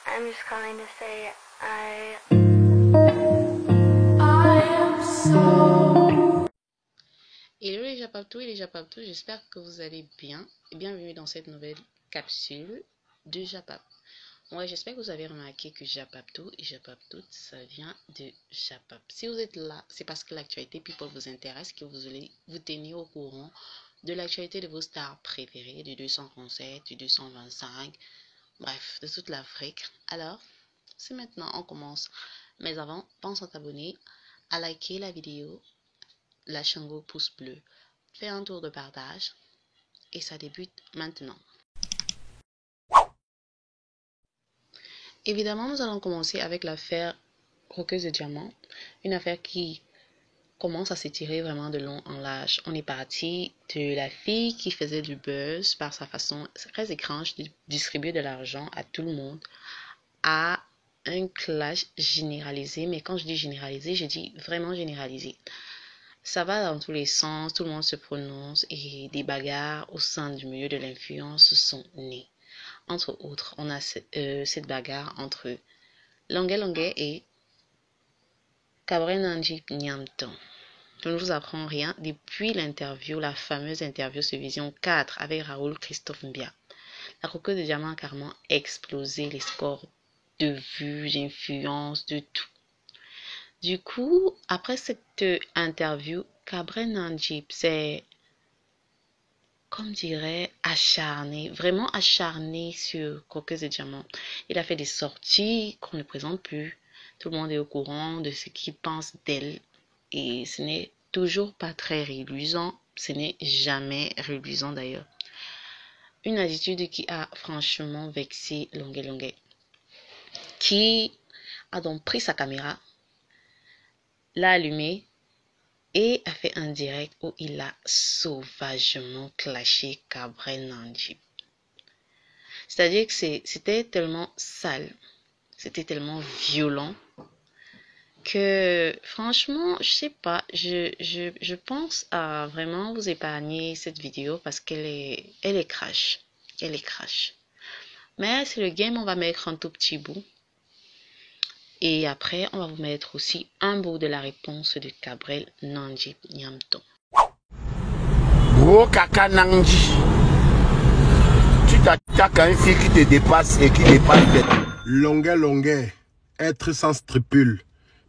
I'm just calling to say I am so... Hello les Japaptou et les Japaptou, j'espère que vous allez bien et bienvenue dans cette nouvelle capsule de Japap. Ouais, j'espère que vous avez remarqué que Japaptou et Japaptout, ça vient de Japap. Si vous êtes là, c'est parce que l'actualité People vous intéresse, que vous allez vous tenir au courant de l'actualité de vos stars préférées, du 237, du 225, bref, de toute l'Afrique. Alors, c'est maintenant, on commence. Mais avant, pense à t'abonner, à liker la vidéo, lâcher un gros pouce bleu, fais un tour de partage et ça débute maintenant. Évidemment, nous allons commencer avec l'affaire Roqueuse de Diamants, une affaire qui commence à s'étirer vraiment de long en large. On est parti de la fille qui faisait du buzz par sa façon très étrange de distribuer de l'argent à tout le monde, à un clash généralisé. Mais quand je dis généralisé, je dis vraiment généralisé. Ça va dans tous les sens, tout le monde se prononce et des bagarres au sein du milieu de l'influence sont nées. Entre autres, on a cette bagarre entre Longuet Longuet et Cabrel Nanji Nyamton. Je ne vous apprends rien depuis l'interview, la fameuse interview sur Vision 4 avec Raoul Christophe Mbia. La Roqueuse de Diamants a carrément explosé les scores de vues, d'influence, de tout. Du coup, après cette interview, Cabrel Nanji s'est, comme dirait, acharné, vraiment acharné sur Roqueuse de Diamants. Il a fait des sorties qu'on ne présente plus. Tout le monde est au courant de ce qu'il pense d'elle. Et ce n'est toujours pas très reluisant. Ce n'est jamais reluisant d'ailleurs. Une attitude qui a franchement vexé Longuet Longuet. Qui a donc pris sa caméra, l'a allumée et a fait un direct où il a sauvagement clashé Cabrel Nanji. C'est-à-dire que c'était tellement sale, c'était tellement violent que franchement, je sais pas, je pense à vraiment vous épargner cette vidéo parce qu'elle est crash. Elle est crash. Mais c'est le game, on va mettre un tout petit bout. Et après, on va vous mettre aussi un bout de la réponse de Cabrel Nanji Nyamton. Gros caca Nanji, tu t'attaques à une fille qui te dépasse et qui dépasse tes... Longuet Longuet, être sans scrupule,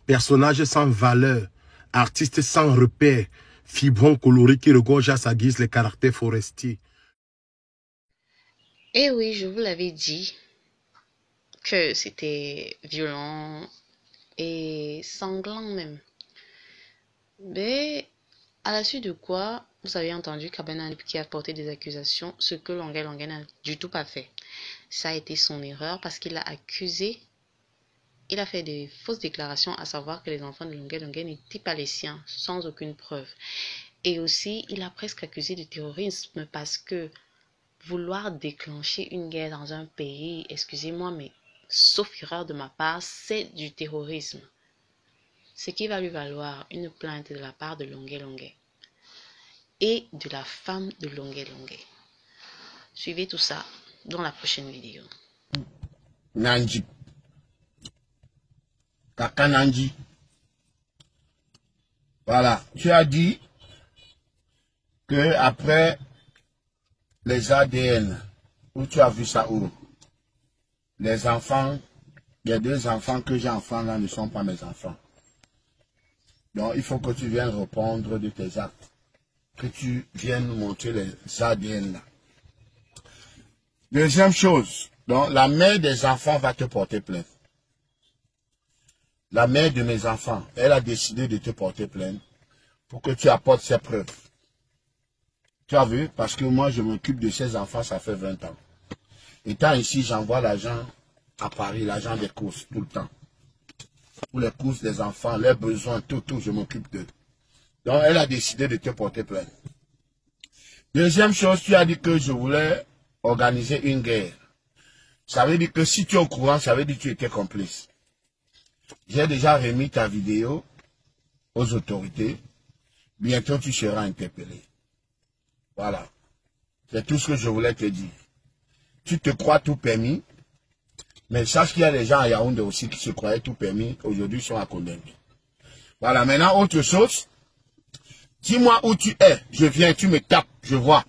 personnage sans valeur, artiste sans repère, fibron coloré qui regorge à sa guise les caractères forestiers. Et oui, je vous l'avais dit que c'était violent et sanglant même. Mais à la suite de quoi, vous avez entendu Cabrel Nanji qui a porté des accusations, ce que Longuet Longuet n'a du tout pas fait. Ça a été son erreur parce qu'il a accusé, il a fait des fausses déclarations, à savoir que les enfants de Longuet Longuet n'étaient pas les siens, sans aucune preuve. Et aussi, il a presque accusé de terrorisme parce que vouloir déclencher une guerre dans un pays, excusez-moi, mais sauf erreur de ma part, c'est du terrorisme. Ce qui va lui valoir une plainte de la part de Longuet Longuet et de la femme de Longuet Longuet. Suivez tout ça dans la prochaine vidéo. Nanji. Caca Nanji. Voilà, tu as dit que après les ADN, où tu as vu ça où? Les enfants, les deux enfants que j'ai enfants là ne sont pas mes enfants. Donc il faut que tu viennes répondre de tes actes. Que tu viennes nous montrer les ADN là. Deuxième chose, donc la mère des enfants va te porter plainte. La mère de mes enfants, elle a décidé de te porter plainte pour que tu apportes ses preuves. Tu as vu? Parce que moi, je m'occupe de ces enfants, ça fait 20 ans. Étant ici, j'envoie l'argent à Paris, l'argent des courses, tout le temps. Pour les courses des enfants, leurs besoins, tout, je m'occupe d'eux. Donc, elle a décidé de te porter plainte. Deuxième chose, tu as dit que je voulais organiser une guerre. Ça veut dire que si tu es au courant, ça veut dire que tu étais complice. J'ai déjà remis ta vidéo aux autorités. Bientôt, tu seras interpellé. Voilà. C'est tout ce que je voulais te dire. Tu te crois tout permis. Mais sache qu'il y a des gens à Yaoundé aussi qui se croyaient tout permis, aujourd'hui ils sont à condamner. Voilà, maintenant autre chose. Dis-moi où tu es, je viens, tu me tapes, je vois.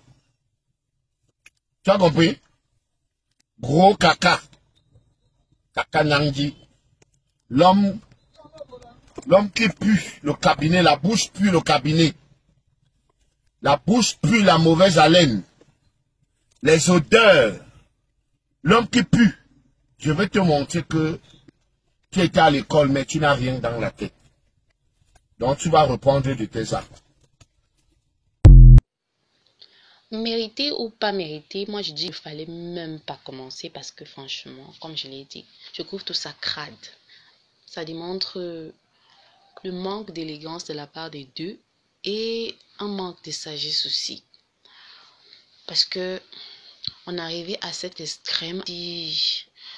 Tu as compris? Gros caca. Caca Nangdi. L'homme qui pue le cabinet, la bouche pue le cabinet. La bouche pue la mauvaise haleine. Les odeurs. L'homme qui pue. Je vais te montrer que tu étais à l'école, mais tu n'as rien dans la tête. Donc tu vas répondre de tes actes. Mérité ou pas mérité, moi je dis qu'il ne fallait même pas commencer parce que franchement, comme je l'ai dit, je trouve tout ça crade. Ça démontre le manque d'élégance de la part des deux et un manque de sagesse aussi. Parce que on est arrivé à cet extrême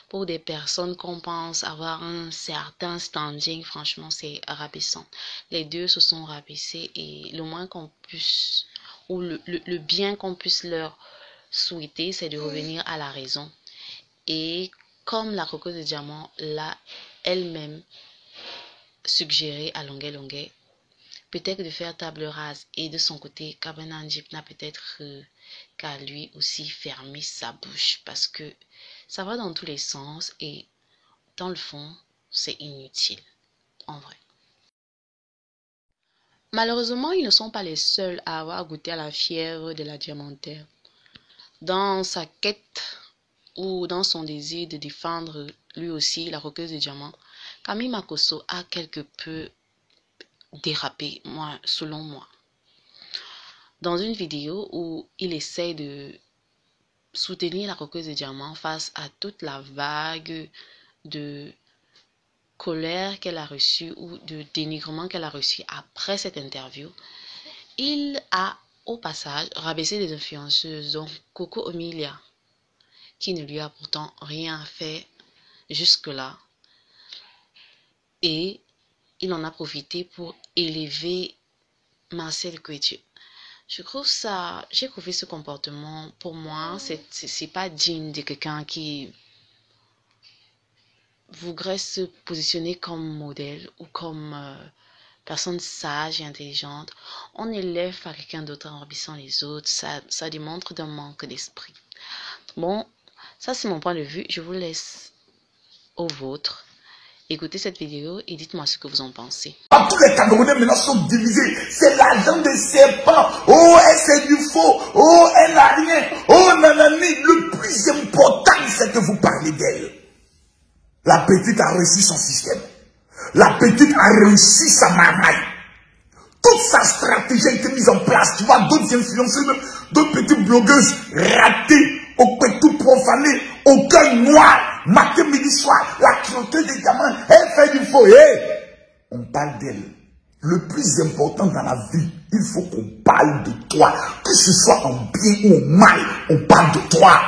pour des personnes qu'on pense avoir un certain standing, franchement c'est rabaissant. Les deux se sont rabaissés et le moins qu'on puisse, ou le bien qu'on puisse leur souhaiter, c'est de revenir à la raison. Et comme la Coco de Diamant l'a elle-même suggéré à Longuet, peut-être de faire table rase, et de son côté, Kabana Njip n'a peut-être qu'à lui aussi fermer sa bouche parce que ça va dans tous les sens et dans le fond, c'est inutile, en vrai. Malheureusement, ils ne sont pas les seuls à avoir goûté à la fièvre de la diamantaire. Dans sa quête ou dans son désir de défendre lui aussi la roqueuse de diamants, Camille Makosso a quelque peu dérapé, selon moi. Dans une vidéo où il essaie de soutenir la roqueuse de diamants face à toute la vague de colère qu'elle a reçue ou de dénigrement qu'elle a reçu après cette interview, il a au passage rabaissé des influenceuses, dont Coco Omilia, qui ne lui a pourtant rien fait jusque-là. Et il en a profité pour élever Marcel Couetier. J'ai trouvé ce comportement, pour moi, c'est pas digne de quelqu'un qui voudrait se positionner comme modèle ou comme personne sage et intelligente. On élève à quelqu'un d'autre en rabaissant les autres, ça démontre d'un manque d'esprit. Bon, ça c'est mon point de vue, je vous laisse au vôtre. Écoutez cette vidéo et dites-moi ce que vous en pensez. Tous les Camerounais maintenant sont divisés. C'est l'argent des serpents. Oh, elle c'est du faux. Oh, elle n'a rien. Oh, nanani. Le plus important, c'est que vous parlez d'elle. La petite a réussi son système. La petite a réussi sa marmaille. Toute sa stratégie a été mise en place. Tu vois, d'autres influenceurs, d'autres petites blogueuses ratées, au tout profané, au cœur noir, matin, midi, soir, la cruauté des diamants, elle fait du faux. Hey, on parle d'elle. Le plus important dans la vie, il faut qu'on parle de toi. Que ce soit en bien ou en mal, on parle de toi.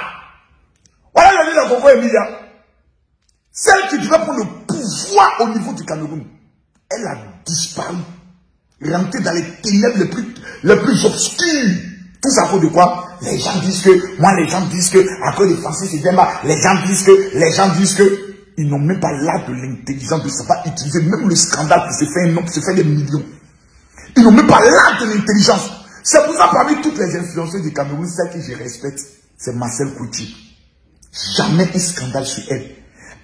Voilà la vie de la Coco Emilia. Celle qui devait prendre le pouvoir au niveau du Cameroun, elle a disparu. Rentrer dans les ténèbres les plus obscures. Tout ça pour de quoi? Les gens disent que, moi les gens disent que, à cause des Français c'est bien bas, les gens disent que, ils n'ont même pas l'art de l'intelligence de savoir utiliser même le scandale pour se faire un nom, pour se faire des millions. Ils n'ont même pas l'art de l'intelligence. C'est pour ça parmi toutes les influenceuses du Cameroun, celle que je respecte, c'est Marcel Couetier. Jamais un scandale sur elle.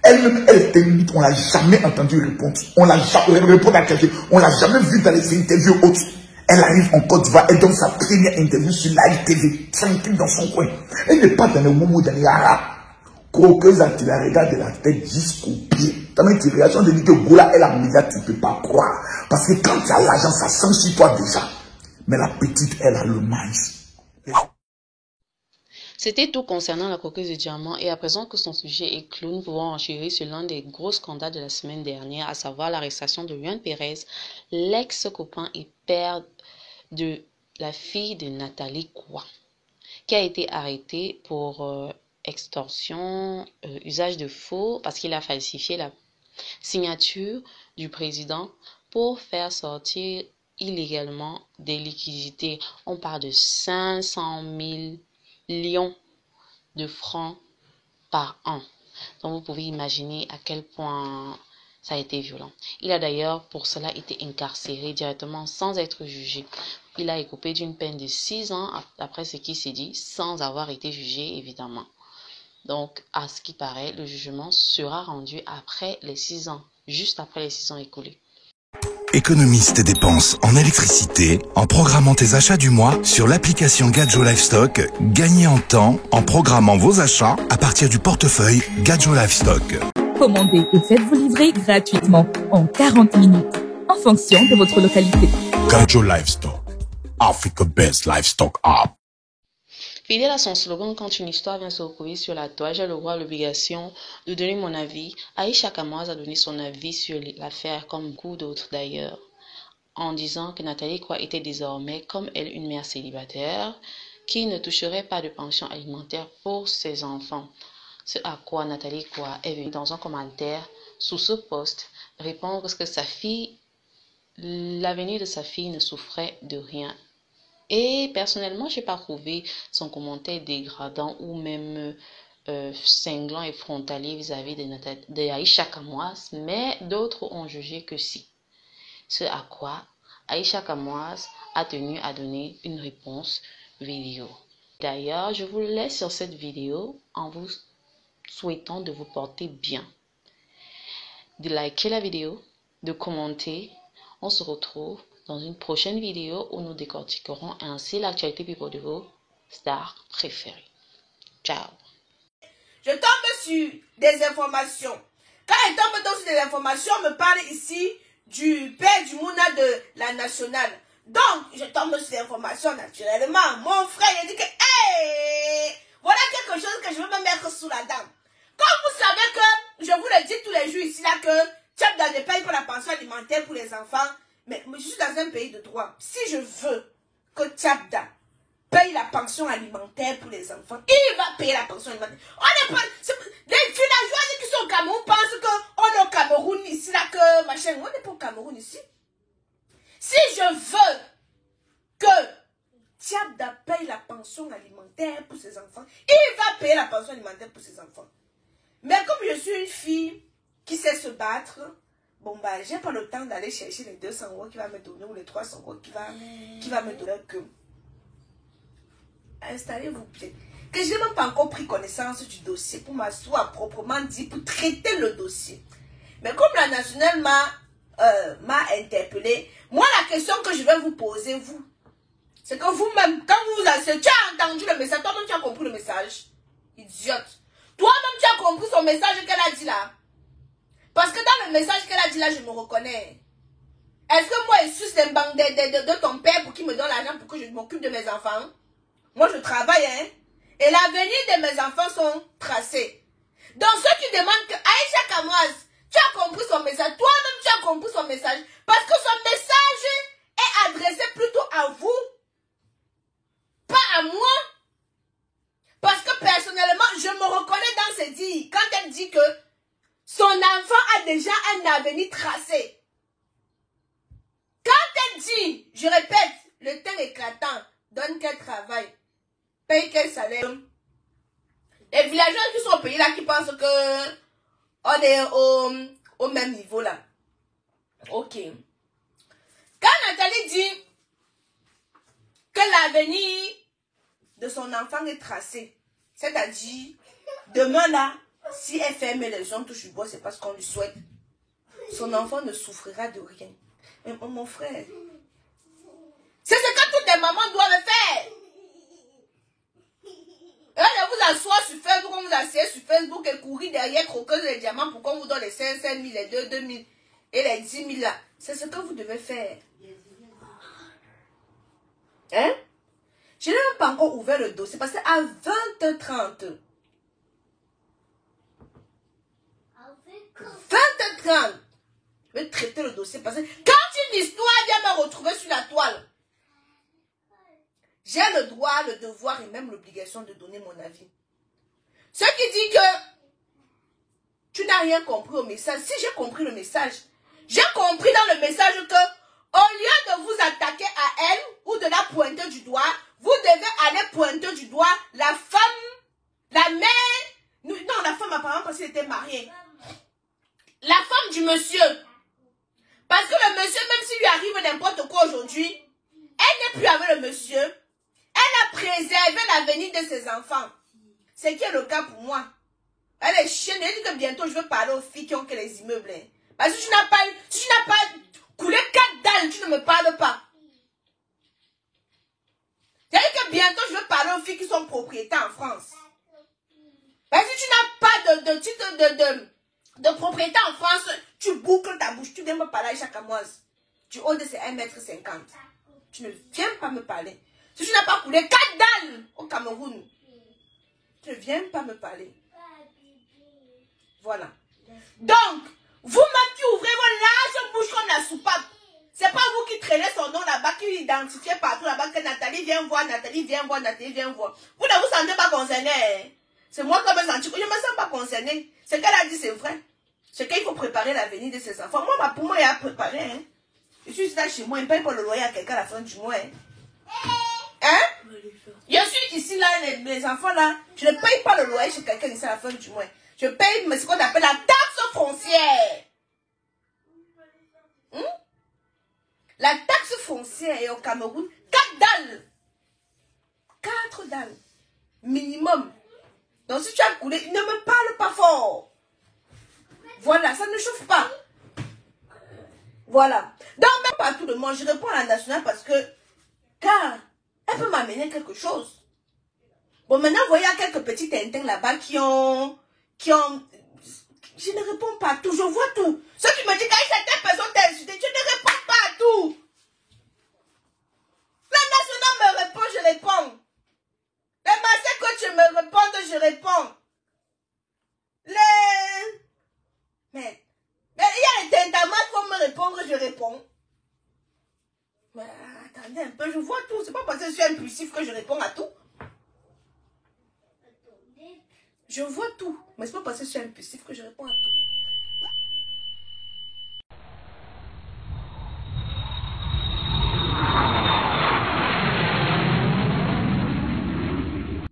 Elle-même, elle était limite, on ne l'a jamais entendu répondre. On l'a jamais répondre à quelqu'un. On ne l'a jamais vu dans les interviews hautes. Elle arrive en Côte d'Ivoire, elle donne sa première interview sur Live TV, tranquille dans son coin. Elle n'est pas dans les moumou, dans les haras. Croqueuse, tu la regardes de la tête jusqu'au pied. Tandis que tu réagis de dire que Gola est la média, tu ne peux pas croire. Parce que quand tu as l'argent, ça sent sur toi déjà. Mais la petite, elle a le maïs. C'était tout concernant la coqueuse de diamant et à présent que son sujet est clos, nous pouvons enchérir sur l'un des gros scandales de la semaine dernière, à savoir l'arrestation de Juan Pérez, l'ex-copain et père de la fille de Nathalie Koua, qui a été arrêté pour extorsion, usage de faux, parce qu'il a falsifié la signature du président pour faire sortir illégalement des liquidités. On parle de 500 000 millions de francs par an. Donc vous pouvez imaginer à quel point ça a été violent. Il a d'ailleurs pour cela été incarcéré directement sans être jugé. Il a écopé d'une peine de 6 ans après ce qui s'est dit, sans avoir été jugé évidemment. Donc à ce qui paraît, le jugement sera rendu après les 6 ans, juste après les 6 ans écoulés. Économise tes dépenses en électricité en programmant tes achats du mois sur l'application Gadjo Livestock. Gagnez en temps en programmant vos achats à partir du portefeuille Gadjo Livestock. Commandez et faites-vous livrer gratuitement en 40 minutes en fonction de votre localité. Gadjo Livestock, Africa Best Livestock App. Fidèle à son slogan, quand une histoire vient se recouvrir sur la toile, j'ai le droit, l'obligation de donner mon avis. Aïcha Kamoise a donné son avis sur l'affaire, comme beaucoup d'autres d'ailleurs, en disant que Nathalie Croix était désormais, comme elle, une mère célibataire, qui ne toucherait pas de pension alimentaire pour ses enfants. Ce à quoi Nathalie Croix est venue dans un commentaire sous ce post répondre que sa fille, l'avenir de sa fille ne souffrait de rien. Et personnellement, je n'ai pas trouvé son commentaire dégradant ou même cinglant et frontalier vis-à-vis de Aïcha Kamoise, mais d'autres ont jugé que si. Ce à quoi Aïcha Kamoise a tenu à donner une réponse vidéo. D'ailleurs, je vous laisse sur cette vidéo en vous souhaitant de vous porter bien, de liker la vidéo, de commenter. On se retrouve dans une prochaine vidéo où nous décortiquerons ainsi l'actualité people de vos stars préférées. Ciao. Je tombe sur des informations. Quand je tombe sur des informations, on me parle ici du père du Mouna de la nationale. Donc, je tombe sur des informations naturellement. Mon frère, il dit que, hey, voilà quelque chose que je veux me mettre sous la dent. Comme vous savez que, je vous le dis tous les jours ici, là, que Tchèbda ne paye pas la pension alimentaire pour les enfants. Mais je suis dans un pays de droit. Si je veux que Tchèbda paye la pension alimentaire pour les enfants, il va payer la pension alimentaire. On n'est pas... Les villageois qui sont au Cameroun pensent qu'on est au Cameroun ici, là, que machin. On n'est pas au Cameroun ici. Si je veux que Tchèbda paye la pension alimentaire pour ses enfants, il va payer la pension alimentaire pour ses enfants. Mais comme je suis une fille qui sait se battre, bon, bah, j'ai pas le temps d'aller chercher les 200 € qu'il va me donner ou les 300 € qu'il va me donner. Que installez-vous bien. Que je n'ai même pas encore pris connaissance du dossier pour m'asseoir proprement dit, pour traiter le dossier. Mais comme la nationale m'a interpellé, moi, la question que je vais vous poser, vous, c'est que vous-même, quand vous asseyez, tu as entendu le message, toi-même, tu as compris le message. Idiote. Toi-même, tu as compris son message qu'elle a dit là. Parce que dans le message qu'elle a dit là, je me reconnais. Est-ce que moi, je suis un banc de ton père pour qu'il me donne l'argent pour que je m'occupe de mes enfants? Moi, je travaille, hein. Et l'avenir de mes enfants sont tracés. Donc, ceux qui demandent que Aïcha Kamoise, tu as compris son message. Toi-même, tu as compris son message. Parce que son message est adressé plutôt à vous. Pas à moi. Parce que personnellement, je me reconnais dans ses dires. Quand elle dit que son enfant a déjà un avenir tracé. Quand elle dit, je répète, le temps éclatant, donne quel travail, paye quel salaire. Les villageois qui sont au pays là, qui pensent que on est au même niveau là. Ok. Quand Nathalie dit que l'avenir de son enfant est tracé, c'est-à-dire, demain là, si elle ferme les gens, touche du bois, c'est parce qu'on lui souhaite. Son enfant ne souffrira de rien. Mais mon frère, c'est ce que toutes les mamans doivent faire. Et on vous assoit sur Facebook, on vous asseyez sur Facebook et courir derrière croqueuse les diamants pour qu'on vous donne les 5 000, les 2 000 et les 10 000 là. C'est ce que vous devez faire. Hein? Je n'ai même pas encore ouvert le dossier parce qu'à 20h30, 20h30, je vais traiter le dossier parce que quand une histoire vient me retrouver sur la toile, j'ai le droit, le devoir et même l'obligation de donner mon avis. Ce qui dit que tu n'as rien compris au message. Si j'ai compris le message, j'ai compris dans le message que au lieu de vous attaquer à elle ou de la pointer du doigt, vous devez aller pointer du doigt la femme, la mère Non, la femme apparemment parce qu'il était marié. La femme du monsieur. Parce que le monsieur, même s'il lui arrive n'importe quoi aujourd'hui, elle n'est plus avec le monsieur. Elle a préservé l'avenir de ses enfants. Ce qui est le cas pour moi. Elle est chienne. Elle dit que bientôt je veux parler aux filles qui ont que les immeubles. Hein. Parce que si tu n'as pas coulé 4 dalles, tu ne me parles pas. C'est-à-dire que bientôt je veux parler aux filles qui sont propriétaires en France. Parce que si tu n'as pas de titre de propriété en France, tu boucles ta bouche. Tu viens me parler à Chakamoise. Tu oses c'est 1,50 m. Tu ne viens pas me parler. Si tu n'as pas coulé 4 dalles au Cameroun, tu ne viens pas me parler. Voilà. Donc, vous-même qui ouvrez vos larges bouches comme la soupape, c'est pas vous qui traînez son nom là-bas, qui identifiez partout là-bas que Nathalie vient voir, Nathalie vient voir, Nathalie vient voir. Vous ne vous sentez pas concerné. Hein? C'est moi qui me sens. Je ne me sens pas concerné. Ce qu'elle a dit, c'est vrai. C'est qu'il faut préparer l'avenir de ses enfants. Moi, pour moi, il a préparé. Hein? Je suis là chez moi, il ne paye pas le loyer à quelqu'un à la fin du mois. Hein? Je suis ici, là, les enfants, là, je ne paye pas le loyer chez quelqu'un ici à la fin du mois. Je paye ce qu'on appelle la taxe foncière. La taxe foncière est au Cameroun, 4 dalles. 4 dalles. Minimum. Donc si tu as coulé, ne me parle pas fort. Voilà, ça ne chauffe pas. Voilà. Donc même pas tout le monde, je réponds à la nationale parce que, car, elle peut m'amener quelque chose. Bon, maintenant, vous voyez, il y a quelques petits tintins là-bas qui ont... Je ne réponds pas à tout, je vois tout. Ceux qui me disent quand certaines personnes t'ont insulté, je ne réponds pas à tout. La nationale me répond, je réponds. Les massés que tu me réponds, je réponds. Mais il y a les tintamates qui vont me répondre, je réponds. Mais attendez un peu, je vois tout. C'est pas parce que je suis impulsif que je réponds à tout. Je vois tout. Mais c'est pas parce que je suis impulsif que je réponds à tout.